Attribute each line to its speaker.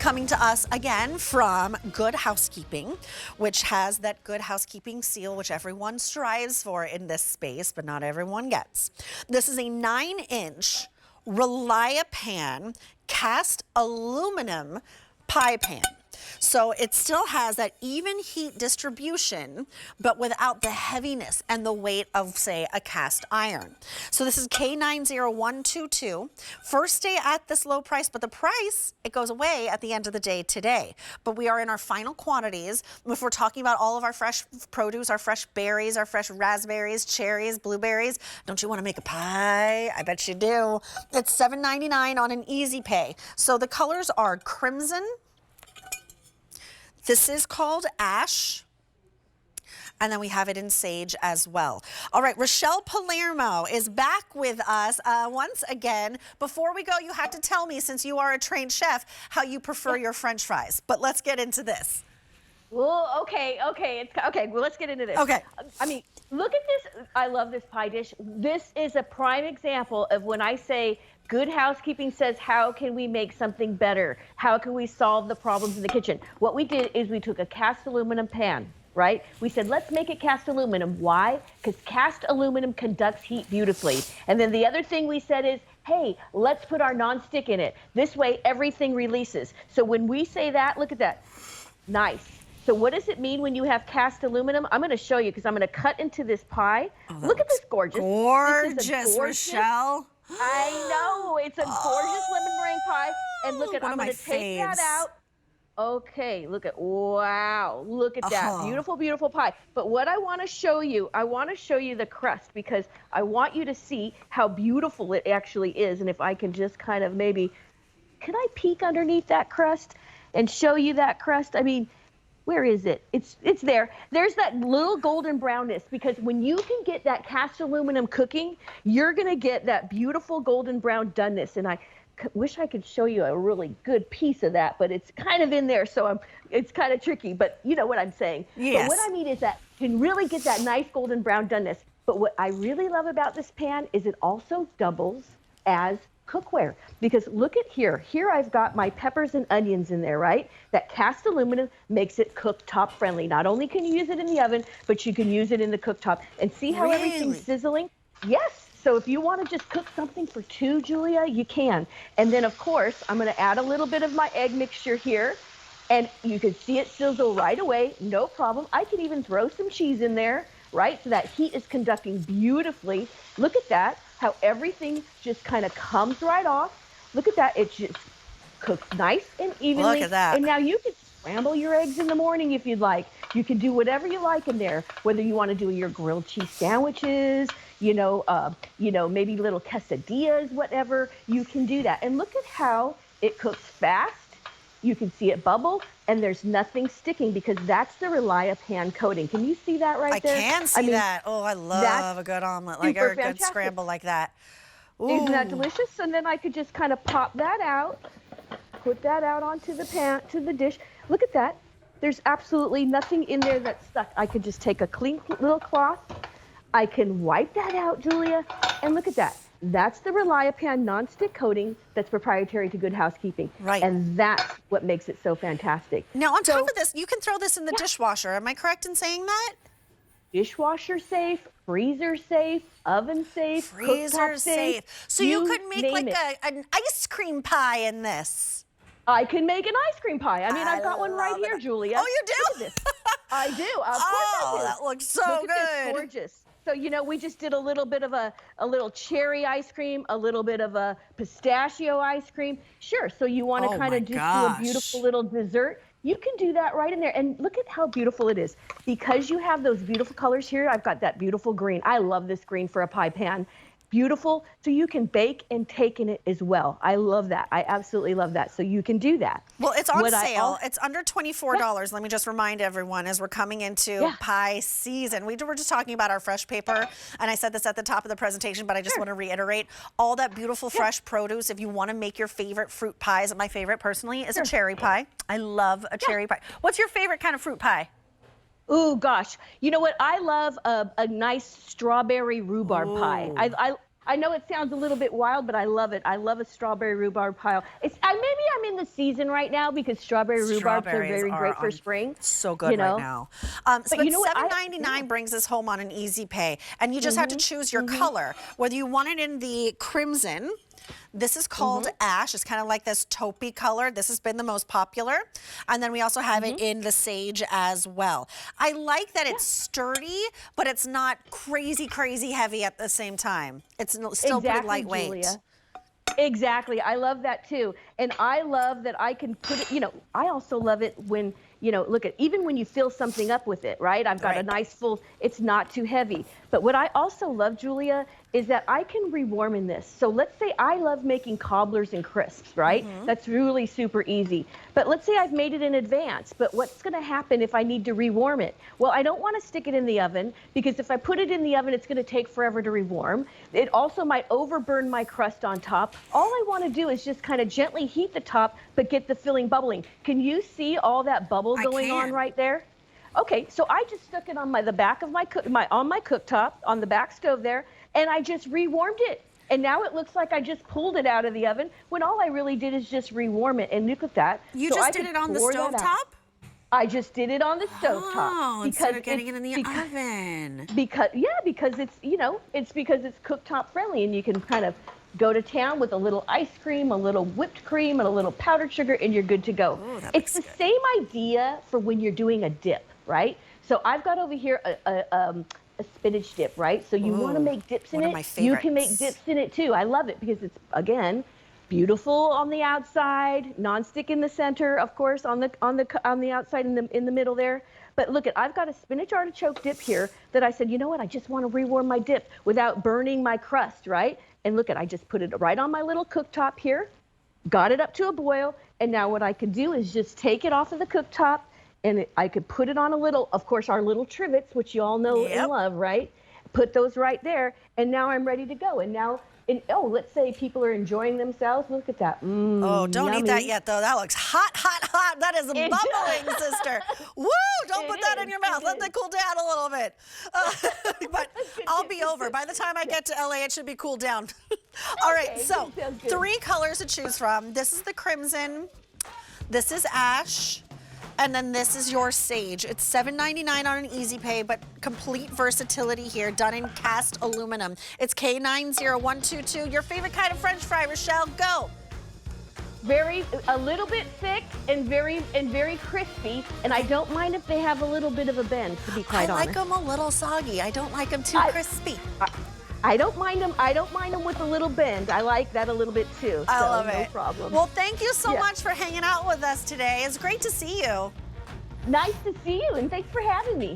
Speaker 1: coming to us again from Good Housekeeping, which has that Good Housekeeping seal, which everyone strives for in this space, but not everyone gets. This is a 9-inch Relia-Pan cast aluminum pie pan. So it still has that even heat distribution, but without the heaviness and the weight of, say, a cast iron. So this is K90122. First day at this low price, but the price, it goes away at the end of the day today. But we are in our final quantities. If we're talking about all of our fresh produce, our fresh berries, our fresh raspberries, cherries, blueberries, don't you want to make a pie? I bet you do. It's $7.99 on an easy pay. So the colors are crimson. This is called ash, and then we have it in sage as well. All right, Rochelle Palermo is back with us once again. Before we go, you have to tell me, since you are a trained chef, how you prefer your French fries. But let's get into this.
Speaker 2: Well, okay. Well, let's get into this.
Speaker 1: Okay.
Speaker 2: I mean, look at this. I love this pie dish. This is a prime example of when I say Good Housekeeping says, how can we make something better? How can we solve the problems in the kitchen? What we did is we took a cast aluminum pan, right? We said, let's make it cast aluminum. Why? Because cast aluminum conducts heat beautifully. And then the other thing we said is, hey, let's put our nonstick in it. This way, everything releases. So when we say that, look at that. Nice. So what does it mean when you have cast aluminum? I'm going to show you because I'm going to cut into this pie. Oh, look at this gorgeous.
Speaker 1: Gorgeous, Rochelle.
Speaker 2: I know, it's a gorgeous lemon meringue pie. And look at, I'm going to take that out. Okay, look at, wow, look at that. Beautiful, beautiful pie. But what I want to show you, the crust because I want you to see how beautiful it actually is. And if I can just kind of maybe, can I peek underneath that crust and show you that crust? I mean, where is it? It's there. There's that little golden brownness because when you can get that cast aluminum cooking, you're going to get that beautiful golden brown doneness. And I wish I could show you a really good piece of that, but it's kind of in there, so it's kind of tricky. But you know what I'm saying.
Speaker 1: Yes.
Speaker 2: But what I mean is that you can really get that nice golden brown doneness. But what I really love about this pan is it also doubles as cookware because look at here. Here I've got my peppers and onions in there, right? That cast aluminum makes it cooktop friendly. Not only can you use it in the oven, but you can use it in the cooktop. And see how everything's sizzling? Yes. So if you want to just cook something for two, Julia, you can. And then of course, I'm going to add a little bit of my egg mixture here. And you can see it sizzle right away. No problem. I could even throw some cheese in there, right? So that heat is conducting beautifully. Look at that. How everything just kind of comes right off. Look at that. It just cooks nice and evenly.
Speaker 1: Look at that.
Speaker 2: And now you can scramble your eggs in the morning if you'd like. You can do whatever you like in there, whether you want to do your grilled cheese sandwiches, maybe little quesadillas, whatever. You can do that. And look at how it cooks fast. You can see it bubble, and there's nothing sticking because that's the Relia-Pan coating. Can you see that right there?
Speaker 1: I can see that. Oh, I love a good omelet, or a good scramble like that. Ooh.
Speaker 2: Isn't that delicious? And then I could just kind of pop that out, put that out onto the pan, to the dish. Look at that. There's absolutely nothing in there that's stuck. I could just take a clean little cloth. I can wipe that out, Julia, and look at that. That's the Relia-Pan nonstick coating that's proprietary to Good Housekeeping.
Speaker 1: Right.
Speaker 2: And that's what makes it so fantastic.
Speaker 1: Now, on top of this, you can throw this in the dishwasher. Am I correct in saying that?
Speaker 2: Dishwasher safe, freezer safe, oven safe,
Speaker 1: freezer safe. So you could make like an ice cream pie in this.
Speaker 2: I can make an ice cream pie. I mean, I've got one right here, Julia.
Speaker 1: Oh, you do?
Speaker 2: Look at this. I do. Of course I do.
Speaker 1: That looks so
Speaker 2: Look
Speaker 1: good.
Speaker 2: At this, gorgeous. So, we just did a little bit of a little cherry ice cream, a little bit of a pistachio ice cream. Sure. So you want to kind of just do a beautiful little dessert. You can do that right in there. And look at how beautiful it is. Because you have those beautiful colors here, I've got that beautiful green. I love this green for a pie pan. Beautiful. So you can bake and take in it as well. I love that. I absolutely love that. So you can do that.
Speaker 1: Well, it's on sale. It's under $24. Let me just remind everyone as we're coming into pie season. We were just talking about our fresh paper, and I said this at the top of the presentation, but I just want to reiterate all that beautiful fresh produce. If you want to make your favorite fruit pies, my favorite personally is a cherry pie. I love a cherry pie. What's your favorite kind of fruit pie?
Speaker 2: Oh gosh, you know what? I love a nice strawberry rhubarb pie. I know it sounds a little bit wild, but I love it. I love a strawberry rhubarb pile. Maybe I'm in the season right now because strawberry rhubarbs are very great for spring.
Speaker 1: So good right now.
Speaker 2: But you know what?
Speaker 1: $7.99 brings us home on an easy pay, and you just have to choose your color, whether you want it in the crimson. This is called ash. It's kind of like this taupey color. This has been the most popular. And then we also have it in the sage as well. I like that it's sturdy, but it's not crazy, crazy heavy at the same time. It's still pretty lightweight.
Speaker 2: Julia. Exactly. I love that too. And I love that I can put it, I also love it when, look at, even when you fill something up with it, right? I've got a nice full, it's not too heavy. But what I also love, Julia, is that I can rewarm in this. So let's say I love making cobblers and crisps, right? That's really super easy. But let's say I've made it in advance, but what's gonna happen if I need to rewarm it? Well, I don't wanna stick it in the oven because if I put it in the oven, it's gonna take forever to rewarm. It also might overburn my crust on top. All I wanna do is just kind of gently heat the top, but get the filling bubbling. Can you see all that bubble going on right there? Okay, so I just stuck it on the back of my cooktop, on the back stove there, and I just rewarmed it. And now it looks like I just pulled it out of the oven when all I really did is just rewarm it. And look at that.
Speaker 1: You just did it on the stove top?
Speaker 2: I just did it on the stove top.
Speaker 1: Instead of getting it in the oven.
Speaker 2: Because it's, it's because it's cooktop friendly and you can kind of go to town with a little ice cream, a little whipped cream, and a little powdered sugar, and you're good to go.
Speaker 1: Ooh,
Speaker 2: it's the same idea for when you're doing a dip, right? So I've got over here a spinach dip, right? So you want to make dips in it. You can make dips in it too. I love it because it's, again, beautiful on the outside, non-stick in the center, of course, on the outside in the middle there. But look, I've got a spinach artichoke dip here that I said, you know what? I just want to rewarm my dip without burning my crust, right? And look, I just put it right on my little cooktop here, got it up to a boil, and now what I could do is just take it off of the cooktop, and I could put it on a little, of course, our little trivets, which you all know and love, right? Put those right there, and now I'm ready to go. And now, let's say people are enjoying themselves. Look at that.
Speaker 1: Don't
Speaker 2: yummy.
Speaker 1: eat that yet, though. That looks hot, hot, hot. That is bubbling, sister. Woo! Don't put that in your mouth. Let that cool down a little bit. But I'll be over. By the time I get to LA, it should be cooled down. All right, so 3 colors to choose from. This is the crimson. This is ash. And then this is your sage. It's $7.99 on an easy pay, but complete versatility here, done in cast aluminum. It's K90122. Your favorite kind of French fry, Rochelle, go.
Speaker 2: A little bit thick and very crispy, and I don't mind if they have a little bit of a bend, to be quite honest.
Speaker 1: I like them a little soggy. I don't like them too crispy.
Speaker 2: I don't mind them. I don't mind them with a little bend. I like that a little bit too.
Speaker 1: I love it.
Speaker 2: No problem.
Speaker 1: Well, thank you so much for hanging out with us today. It's great to see you.
Speaker 2: Nice to see you, and thanks for having me.